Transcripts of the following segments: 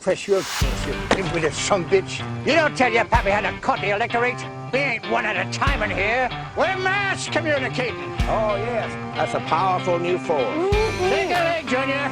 press your case, you dim-witted son bitch. You don't tell your pappy how to cut the electorate. We ain't one at a time in here. We're mass communicating. Oh, yes. That's a powerful new force. Take a leg, Junior.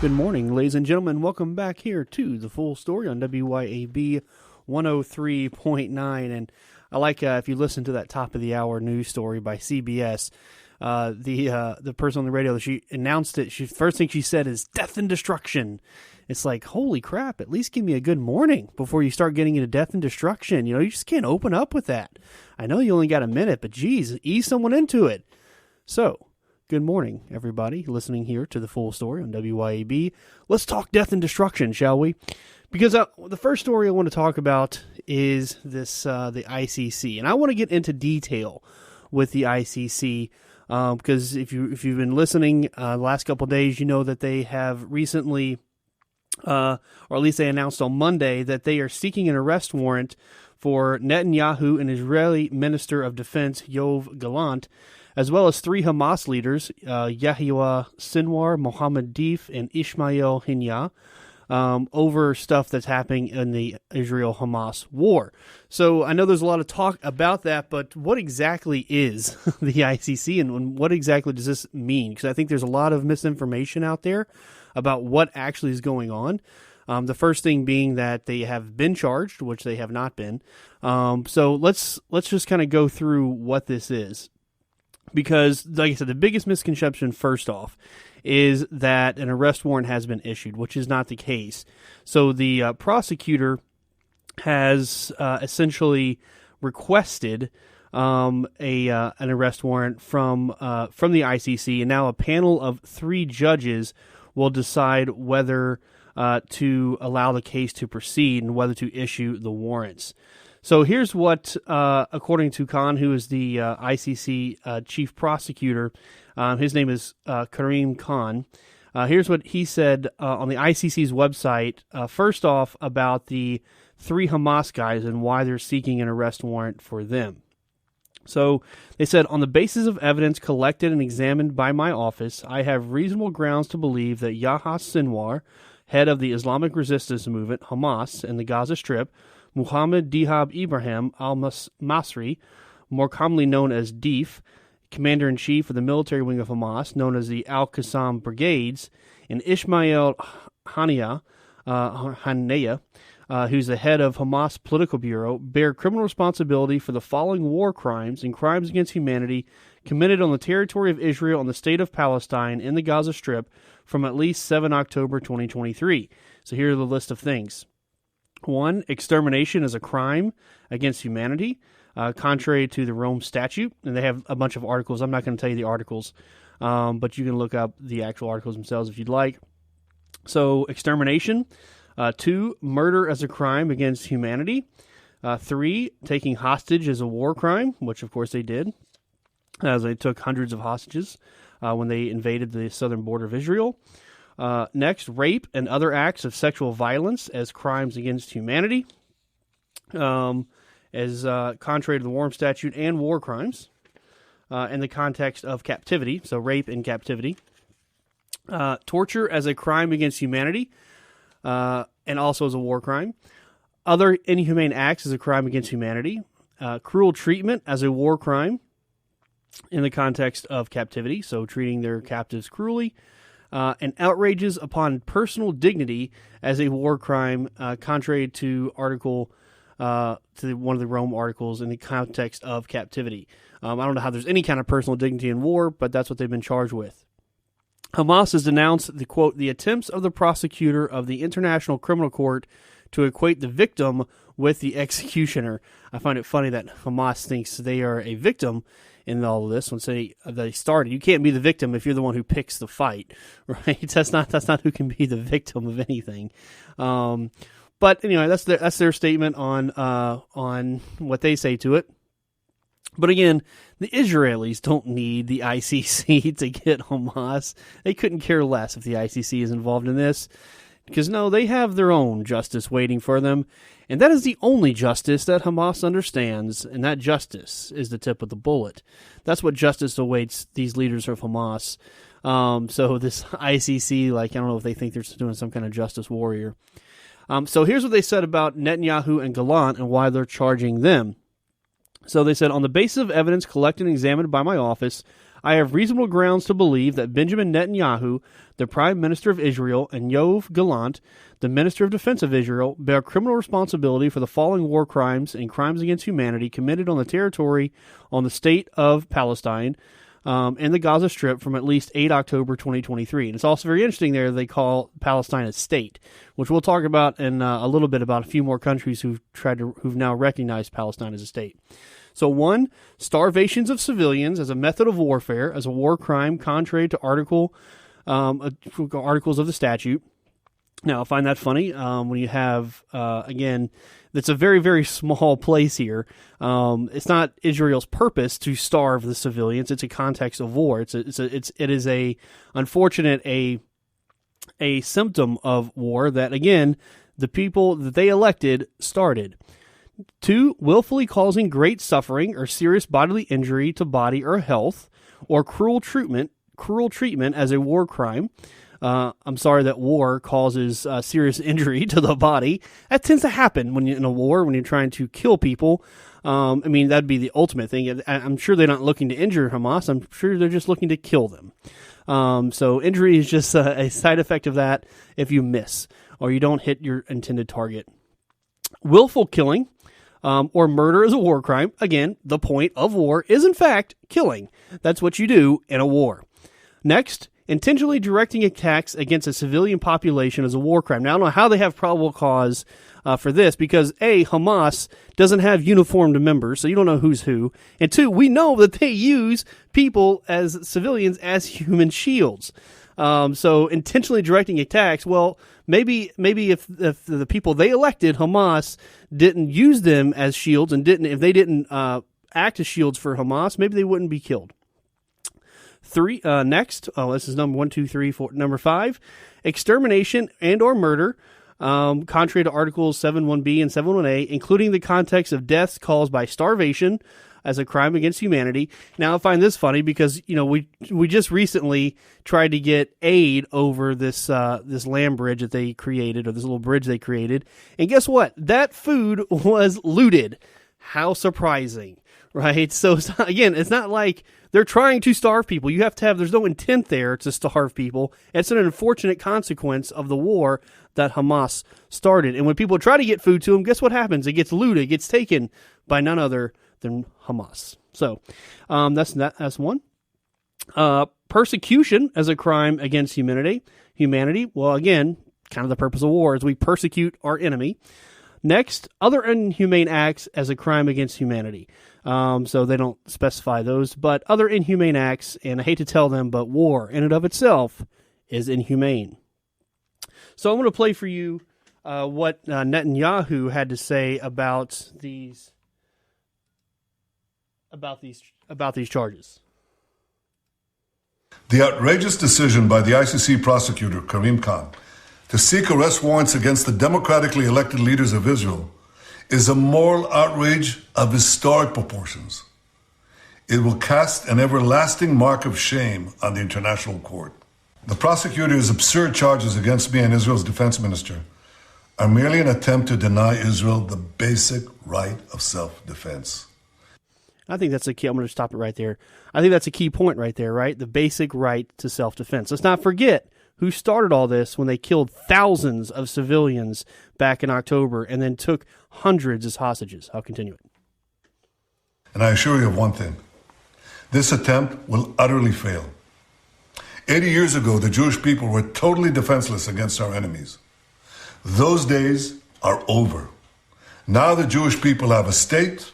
Good morning, ladies and gentlemen. Welcome back here to The Full Story on WYAB 103.9. And I like if you listen to that top of the hour news story by CBS, the person on the radio, she announced it. First thing she said is death and destruction. It's like, holy crap, at least give me a good morning before you start getting into death and destruction. You know, you just can't open up with that. I know you only got a minute, but geez, ease someone into it. So, good morning, everybody listening here to The Full Story on WYAB. Let's talk death and destruction, shall we? Because the first story I want to talk about is this the ICC, and I want to get into detail with the ICC because if you've been listening the last couple of days, you know that they have recently, or at least they announced on Monday, that they are seeking an arrest warrant for Netanyahu and Israeli Minister of Defense Yoav Gallant, as well as three Hamas leaders, Yahya Sinwar, Mohammed Deif, and Ismail Haniyeh, over stuff that's happening in the Israel-Hamas war. So I know there's a lot of talk about that, but what exactly is the ICC and what exactly does this mean? Because I think there's a lot of misinformation out there about what actually is going on. The first thing being that they have been charged, which they have not been. So let's just kind of go through what this is. Because, like I said, the biggest misconception, first off, is that an arrest warrant has been issued, which is not the case. So the prosecutor has essentially requested an arrest warrant from the ICC, and now a panel of 3 judges will decide whether to allow the case to proceed and whether to issue the warrants. So here's what, according to Khan, who is the ICC chief prosecutor, his name is Karim Khan. Here's what he said on the ICC's website, first off, about the 3 Hamas guys and why they're seeking an arrest warrant for them. So they said, on the basis of evidence collected and examined by my office, I have reasonable grounds to believe that Yahya Sinwar, head of the Islamic Resistance Movement, Hamas, in the Gaza Strip, Muhammad Dihab Ibrahim al-Masri, more commonly known as Deif, commander-in-chief of the military wing of Hamas, known as the Al-Qassam Brigades, and Ismail Haniyeh, who's the head of Hamas Political Bureau, bear criminal responsibility for the following war crimes and crimes against humanity committed on the territory of Israel and the state of Palestine in the Gaza Strip from at least 7 October 2023. So here are the list of things. 1, extermination is a crime against humanity, contrary to the Rome Statute. And they have a bunch of articles. I'm not going to tell you the articles, but you can look up the actual articles themselves if you'd like. So, extermination. 2, murder as a crime against humanity. 3, taking hostage is a war crime, which of course they did, as they took hundreds of hostages when they invaded the southern border of Israel. Next, rape and other acts of sexual violence as crimes against humanity, as contrary to the Rome Statute, and war crimes in the context of captivity, so rape in captivity. Torture as a crime against humanity, and also as a war crime. Other inhumane acts as a crime against humanity. Cruel treatment as a war crime in the context of captivity, so treating their captives cruelly. And outrages upon personal dignity as a war crime, contrary to one of the Rome articles in the context of captivity. I don't know how there's any kind of personal dignity in war, but that's what they've been charged with. Hamas has denounced the attempts of the prosecutor of the International Criminal Court to equate the victim with the executioner. I find it funny that Hamas thinks they are a victim in all of this. Once they started, you can't be the victim if you're the one who picks the fight, right? That's not who can be the victim of anything. But anyway, that's their statement on what they say to it. But again, the Israelis don't need the ICC to get Hamas. They couldn't care less if the ICC is involved in this. Because no, they have their own justice waiting for them, and that is the only justice that Hamas understands, and that justice is the tip of the bullet. That's what justice awaits these leaders of Hamas. So this ICC, I don't know if they think they're doing some kind of justice warrior. So here's what they said about Netanyahu and Gallant and why they're charging them. So they said, on the basis of evidence collected and examined by my office, I have reasonable grounds to believe that Benjamin Netanyahu, the Prime Minister of Israel, and Yoav Gallant, the Minister of Defense of Israel, bear criminal responsibility for the following war crimes and crimes against humanity committed on the territory on the state of Palestine and the Gaza Strip from at least 8 October 2023. And it's also very interesting there they call Palestine a state, which we'll talk about in a little bit about a few more countries who've now recognized Palestine as a state. So 1, starvations of civilians as a method of warfare, as a war crime, contrary to articles of the statute. Now, I find that funny when you have, again, it's a very, very small place here. It's not Israel's purpose to starve the civilians. It's a context of war. It is a unfortunate a symptom of war that, again, the people that they elected started. 2, willfully causing great suffering or serious bodily injury to body or health, or cruel treatment as a war crime. I'm sorry that war causes serious injury to the body. That tends to happen when you're in a war, when you're trying to kill people. That'd be the ultimate thing. I'm sure they're not looking to injure Hamas. I'm sure they're just looking to kill them. So injury is just a side effect of that if you miss or you don't hit your intended target. Willful killing or murder is a war crime. Again, the point of war is, in fact, killing. That's what you do in a war. Next, intentionally directing attacks against a civilian population is a war crime. Now, I don't know how they have probable cause for this because, A, Hamas doesn't have uniformed members, so you don't know who's who. And 2, we know that they use people as civilians as human shields. So intentionally directing attacks, well, maybe if the people they elected, Hamas, didn't use them as shields and if they didn't act as shields for Hamas, maybe they wouldn't be killed. 3, next, this is number 1, 2, 3, 4, number 5, extermination and or murder, contrary to Articles 7.1b and 7.1a, including the context of deaths caused by starvation as a crime against humanity. Now, I find this funny because, we just recently tried to get aid over this land bridge that they created, or this little bridge they created, and guess what? That food was looted. How surprising, right? So, it's not like they're trying to starve people. You have to there's no intent there to starve people. It's an unfortunate consequence of the war that Hamas started. And when people try to get food to them, guess what happens? It gets looted, it gets taken by none other than Hamas. So, that's 1. Persecution as a crime against humanity. Well, again, kind of the purpose of war is we persecute our enemy. Next, other inhumane acts as a crime against humanity. So they don't specify those, but other inhumane acts, and I hate to tell them, but war in and of itself is inhumane. So I'm going to play for you what Netanyahu had to say about these charges. The outrageous decision by the ICC Prosecutor, Karim Khan, to seek arrest warrants against the democratically elected leaders of Israel is a moral outrage of historic proportions. It will cast an everlasting mark of shame on the international court. The prosecutor's absurd charges against me and Israel's defense minister are merely an attempt to deny Israel the basic right of self-defense. I think that's a key. I'm going to stop it right there. I think that's a key point right there, right? The basic right to self-defense. Let's not forget who started all this when they killed thousands of civilians back in October and then took hundreds as hostages. I'll continue it. And I assure you of one thing. This attempt will utterly fail. 80 years ago, the Jewish people were totally defenseless against our enemies. Those days are over. Now the Jewish people have a state,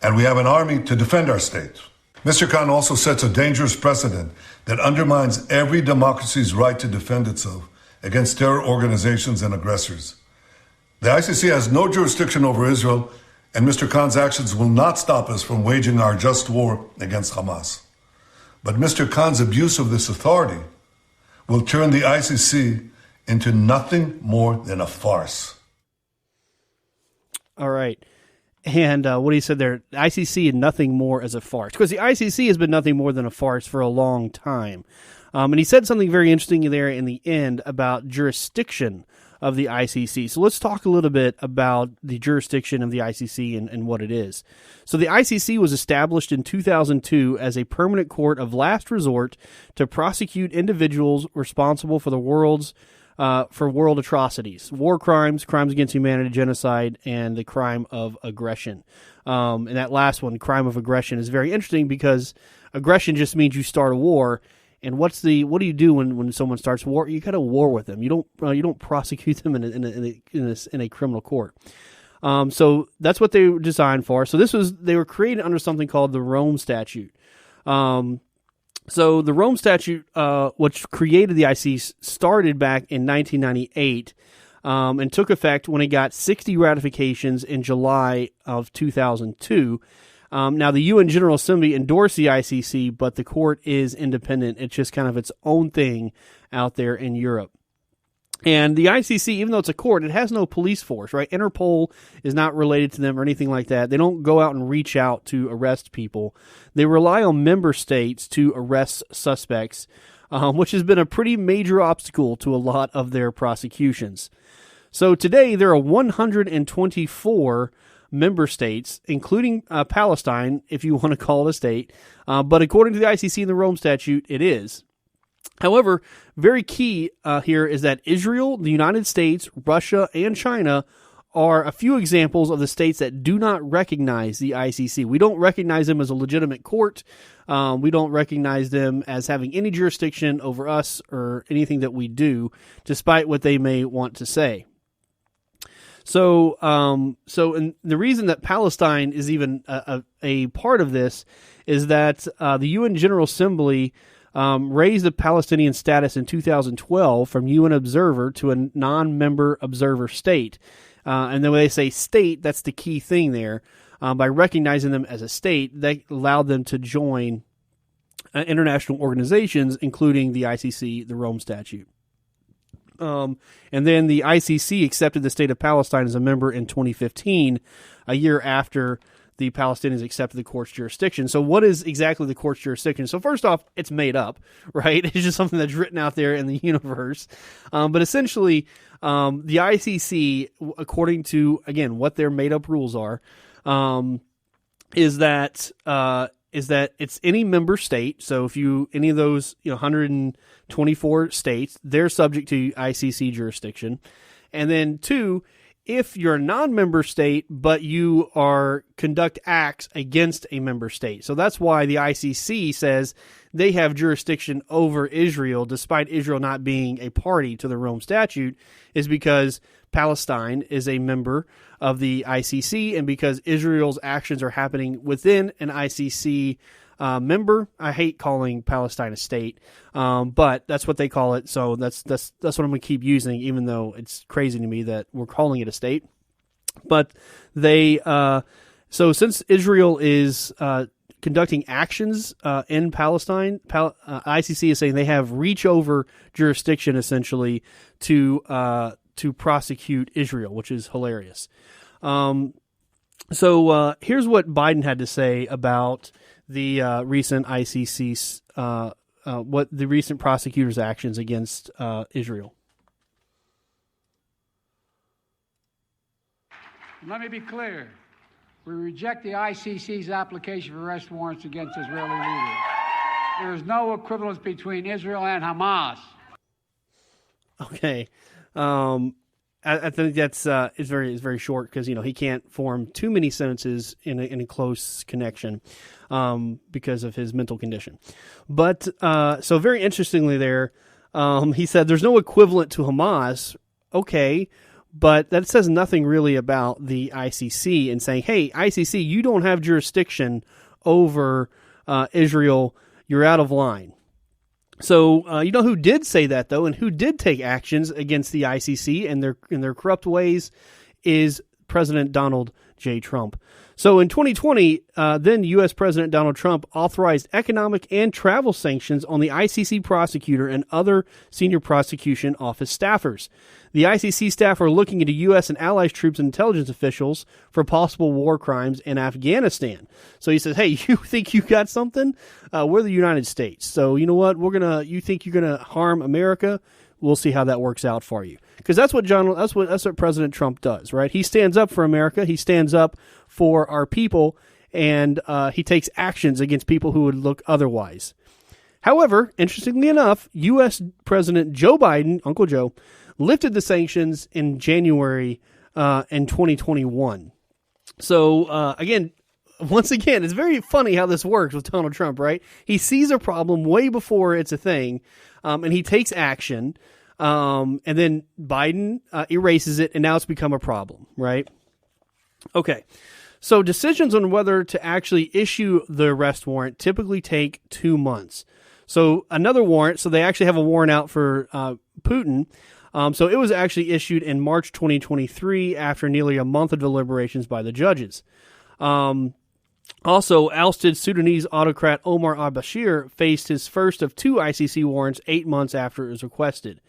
and we have an army to defend our state. Mr. Khan also sets a dangerous precedent that undermines every democracy's right to defend itself against terror organizations and aggressors. The ICC has no jurisdiction over Israel, and Mr. Khan's actions will not stop us from waging our just war against Hamas. But Mr. Khan's abuse of this authority will turn the ICC into nothing more than a farce. All right. And what he said there, the ICC and nothing more as a farce. Because the ICC has been nothing more than a farce for a long time. And he said something very interesting there in the end about jurisdiction of the ICC. So let's talk a little bit about the jurisdiction of the ICC and what it is. So the ICC was established in 2002 as a permanent court of last resort to prosecute individuals responsible for world atrocities, war crimes, crimes against humanity, genocide, and the crime of aggression. And that last one, crime of aggression, is very interesting because aggression just means you start a war. And what do you do when someone starts war? You got to war with them. You don't prosecute them in a criminal court. So that's what they were designed for. So they were created under something called the Rome Statute. So the Rome Statute, which created the ICC, started back in 1998 and took effect when it got 60 ratifications in July of 2002. Now, the UN General Assembly endorsed the ICC, but the court is independent. It's just kind of its own thing out there in Europe. And the ICC, even though it's a court, it has no police force, right? Interpol is not related to them or anything like that. They don't go out and reach out to arrest people. They rely on member states to arrest suspects, which has been a pretty major obstacle to a lot of their prosecutions. So today, there are 124 member states, including Palestine, if you want to call it a state. But according to the ICC and the Rome Statute, it is. However, very key here is that Israel, the United States, Russia, and China are a few examples of the states that do not recognize the ICC. We don't recognize them as a legitimate court. We don't recognize them as having any jurisdiction over us or anything that we do, despite what they may want to say. So and the reason that Palestine is even a part of this is that the UN General Assembly raised the Palestinian status in 2012 from UN observer to a non-member observer state. And then when they say state, that's the key thing there. By recognizing them as a state, that allowed them to join international organizations, including the ICC, the Rome Statute. And then the ICC accepted the state of Palestine as a member in 2015, a year after the Palestinians accepted the court's jurisdiction. So what is exactly the court's jurisdiction? So first off, it's made up, right? It's just something that's written out there in the universe. But essentially, the ICC, according to, again, what their made up rules are, is that it's any member state. So if any of those 124 states, they're subject to ICC jurisdiction. And then 2, if you're a non-member state, but you conduct acts against a member state. So that's why the ICC says they have jurisdiction over Israel, despite Israel not being a party to the Rome Statute, is because Palestine is a member of the ICC, and because Israel's actions are happening within an ICC member. I hate calling Palestine a state, but that's what they call it. So that's what I'm going to keep using, even though it's crazy to me that we're calling it a state. But so since Israel is conducting actions in Palestine, ICC is saying they have reach over jurisdiction essentially to prosecute Israel, which is hilarious. So here's what Biden had to say about the recent ICC's, what the recent prosecutors' actions against Israel. Let me be clear. We reject the ICC's application for arrest warrants against Israeli leaders. There is no equivalence between Israel and Hamas. Okay. I think that's it's very short because he can't form too many sentences in a close connection because of his mental condition. But so very interestingly there, he said there's no equivalent to Hamas. Okay, but that says nothing really about the ICC and saying, hey, ICC, you don't have jurisdiction over Israel. You're out of line. So you know who did say that though, and who did take actions against the ICC and their corrupt ways is President Donald J. Trump. So in 2020, then U.S. President Donald Trump authorized economic and travel sanctions on the ICC prosecutor and other senior prosecution office staffers. The ICC staff are looking into U.S. and allies troops and intelligence officials for possible war crimes in Afghanistan. So he says, hey, you think you got something? We're the United States. So you know what? You think you're going to harm America? We'll see how that works out for you. Because that's what President Trump does, right? He stands up for America. He stands up for our people, and he takes actions against people who would look otherwise. However, interestingly enough, U.S. President Joe Biden, Uncle Joe, lifted the sanctions in January in 2021. So, once again, it's very funny how this works with Donald Trump, right? He sees a problem way before it's a thing, and he takes action, and then Biden erases it, and now it's become a problem, right? Okay, so decisions on whether to actually issue the arrest warrant typically take 2 months. So another warrant, so they actually have a warrant out for Putin. So it was actually issued in March 2023 after nearly a month of deliberations by the judges. Also, ousted Sudanese autocrat Omar al-Bashir faced his first of 2 ICC warrants 8 months after it was requested.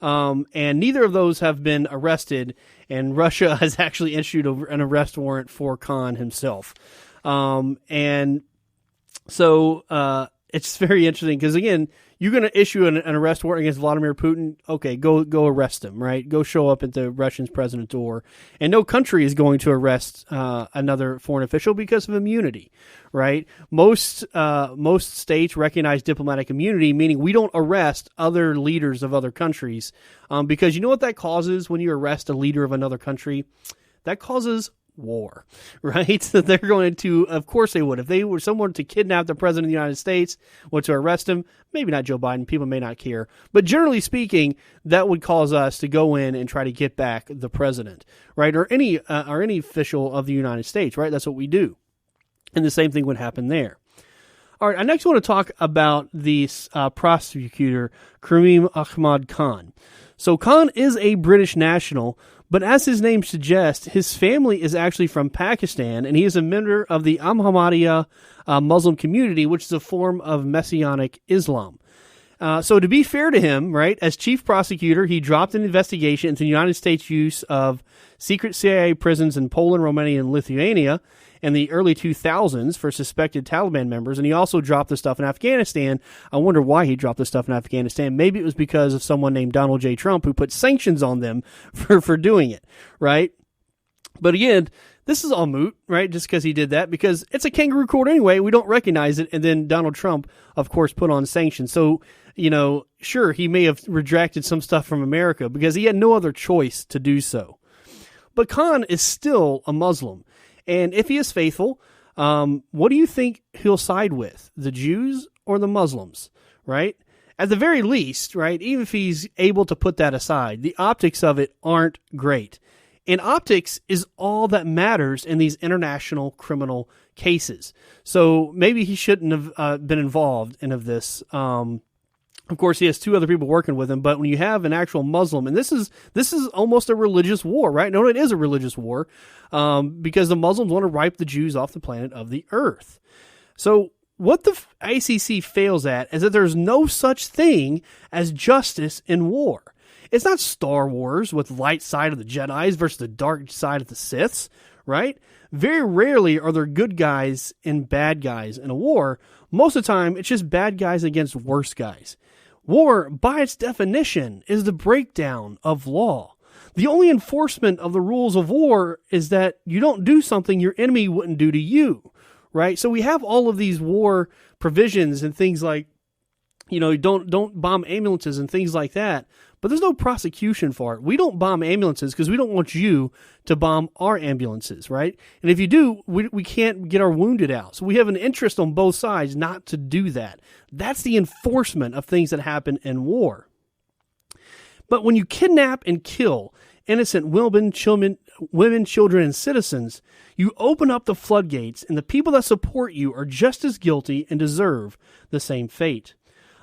And neither of those have been arrested, and Russia has actually issued an arrest warrant for Khan himself. And so it's very interesting because, again, you're going to issue an arrest warrant against Vladimir Putin. Okay, go arrest him, right? Go show up at the Russian president's door. And no country is going to arrest another foreign official because of immunity, right? Most states recognize diplomatic immunity, meaning we don't arrest other leaders of other countries because you know what that causes when you arrest a leader of another country? That causes war, right? So they're going to, of course they would. If they were someone to kidnap the president of the United States or to arrest him, maybe not Joe Biden, people may not care. But generally speaking, that would cause us to go in and try to get back the president, right? Or any official of the United States, right? That's what we do. And the same thing would happen there. All right, I next want to talk about the prosecutor, Karim Khan. So Khan is a British national, but as his name suggests, his family is actually from Pakistan, and he is a member of the Ahmadiyya Muslim community, which is a form of Messianic Islam. So to be fair to him, right, as chief prosecutor, he dropped an investigation into the United States' use of secret CIA prisons in Poland, Romania, and Lithuania in the early 2000s for suspected Taliban members, and he also dropped the stuff in Afghanistan. I wonder why he dropped the stuff in Afghanistan. Maybe it was because of someone named Donald J. Trump who put sanctions on them for doing it, right? But again, this is all moot, right, just because he did that, because it's a kangaroo court anyway. We don't recognize it, and then Donald Trump, of course, put on sanctions. So, you know, sure, he may have retracted some stuff from America because he had no other choice to do so. But Khan is still a Muslim. And if he is faithful, what do you think he'll side with, the Jews or the Muslims, right? At the very least, right, even if he's able to put that aside, the optics of it aren't great. And optics is all that matters in these international criminal cases. So maybe he shouldn't have been involved in this. Of course, he has 2 other people working with him, but when you have an actual Muslim, and this is almost a religious war, right? No, it is a religious war, because the Muslims want to wipe the Jews off the planet of the earth. So what the ICC fails at is that there's no such thing as justice in war. It's not Star Wars with light side of the Jedis versus the dark side of the Siths, right? Very rarely are there good guys and bad guys in a war. Most of the time, it's just bad guys against worse guys. War, by its definition, is the breakdown of law. The only enforcement of the rules of war is that you don't do something your enemy wouldn't do to you, right? So we have all of these war provisions and things like, you know, don't bomb ambulances and things like that, but there's no prosecution for it. We don't bomb ambulances because we don't want you to bomb our ambulances, right? And if you do, we can't get our wounded out. So we have an interest on both sides not to do that. That's the enforcement of things that happen in war. But when you kidnap and kill innocent women, children, and citizens, you open up the floodgates, and the people that support you are just as guilty and deserve the same fate.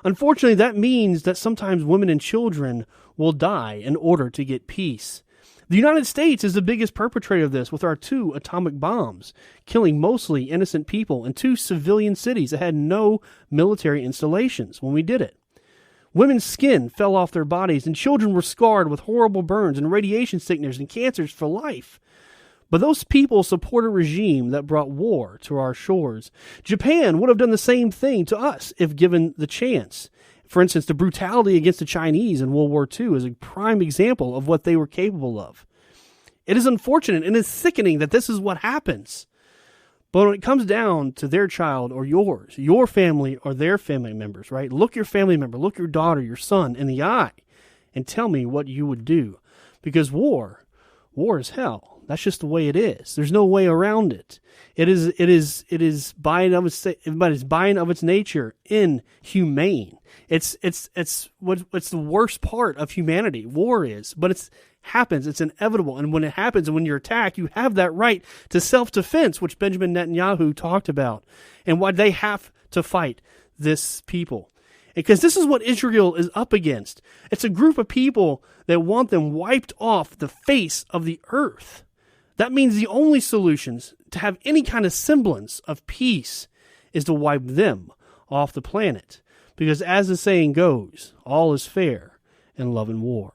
Unfortunately, that means that sometimes women and children will die in order to get peace. The United States is the biggest perpetrator of this with our 2 atomic bombs, killing mostly innocent people in 2 civilian cities that had no military installations when we did it. Women's skin fell off their bodies, and children were scarred with horrible burns and radiation sickness and cancers for life. But those people support a regime that brought war to our shores. Japan would have done the same thing to us if given the chance. For instance, the brutality against the Chinese in World War II is a prime example of what they were capable of. It is unfortunate and it's sickening that this is what happens. But when it comes down to their child or yours, your family or their family members, right? Look your family member, look your daughter, your son in the eye and tell me what you would do. Because war is hell. That's just the way it is. There's no way around it. It is by and of its nature inhumane. It's the worst part of humanity. War is, but it's happens. It's inevitable. And when it happens and when you're attacked, you have that right to self-defense, which Benjamin Netanyahu talked about, and why they have to fight this people. Because this is what Israel is up against. It's a group of people that want them wiped off the face of the earth. That means the only solutions to have any kind of semblance of peace is to wipe them off the planet. Because as the saying goes, all is fair in love and war.